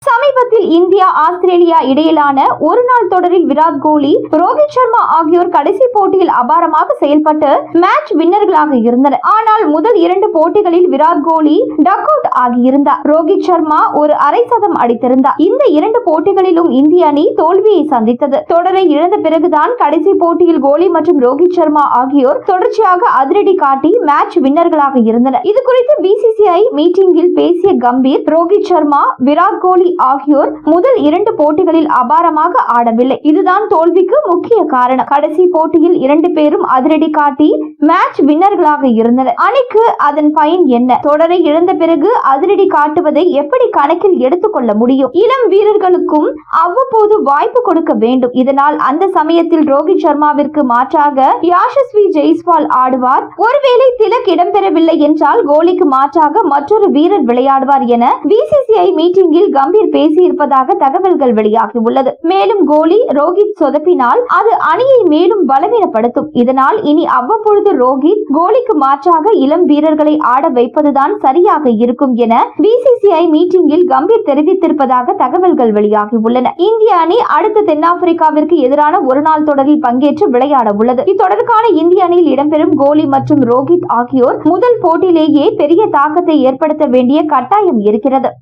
சமீபத்தில் India Australia இடையிலான ஒருநாள் தொடரில் விராட் கோலி, ரோஹித் சர்மா ஆகியோர் கடைசி போட்டியில் அபாரமாக செயல்பட்டு மேட்ச் வின்னர்களாக இருந்தனர். ஆனால் முதல் 2 போட்டிகளில் விராட் கோலி டக் அவுட் ஆகியிருந்தார். ரோஹித் சர்மா ஒரு அரை சதம் அடித்திருந்தார். இந்த 2 போட்டிகளிலும் இந்திய அணி தோல்வியை சந்தித்தது. தொடரை இழந்த பிறகுதான் கடைசி போட்டியில் கோலி மற்றும் ரோஹித் சர்மா ஆகியோர் தொடர்ச்சியாக அதிரடி காட்டி மேட்ச் வின்னர்களாக இருந்தனர். இது குறித்து பிசிசிஐ மீட்டிங்கில் பேசிய கம்பீர், ரோஹித் சர்மா, விராட் கோலி ஆகியோர் முதல் 2 போட்டிகளில் அபாரமாக ஆடவில்லை. இதுதான் தோல்விக்கு முக்கிய காரணம். கடைசி போட்டியில் 2 பேரும் அதிரடி காட்டி மேட்ச் வின்னர்களாக இருந்தனர். அணிக்கு அதன் பயன் என்ன? தொடரை இழந்த பிறகு அதிரடி காட்டுவதை எப்படி கணக்கில் எடுத்துக்கொள்ள முடியும்? இளம் வீரர்களுக்கும் அவ்வப்போது வாய்ப்பு கொடுக்க வேண்டும். இதனால் அந்த சமயத்தில் ரோஹித் சர்மாவிற்கு மாற்றாக யாஷஸ்வி ஜெய்ஸ்வால் ஆடுவார். ஒருவேளை திலக் இடம்பெறவில்லை என்றால் கோலிக்கு மாற்றாக மற்றொரு வீரர் விளையாடுவார் என பிசிசிஐ மீட்டிங்கில் கம்பீர் பேசியிருப்பதாக தகவல்கள் வெளியாகியுள்ளது. மேலும் கோலி, ரோஹித் சொதப்பினால் அது அணியை மேலும் பலவீனப்படுத்தும். இதனால் இனி அவ்வப்பொழுது ரோஹித், கோலிக்கு மாற்றாக இளம் வீரர்களை ஆட வைப்பதுதான் சரியாக இருக்கும் என பிசிசிஐ மீட்டிங்கில் கம்பீர் தெரிவித்திருப்பதாக தகவல்கள் வெளியாகியுள்ளன. இந்திய அணி அடுத்த தென்னாப்பிரிக்காவிற்கு எதிரான ஒருநாள் தொடரில் பங்கேற்று விளையாட உள்ளது. இத்தொடருக்கான இந்திய அணியில் இடம்பெறும் கோலி மற்றும் ரோஹித் ஆகியோர் முதல் போட்டியிலேயே பெரிய தாக்கத்தை ஏற்படுத்த வேண்டிய கட்டாயம் இருக்கிறது.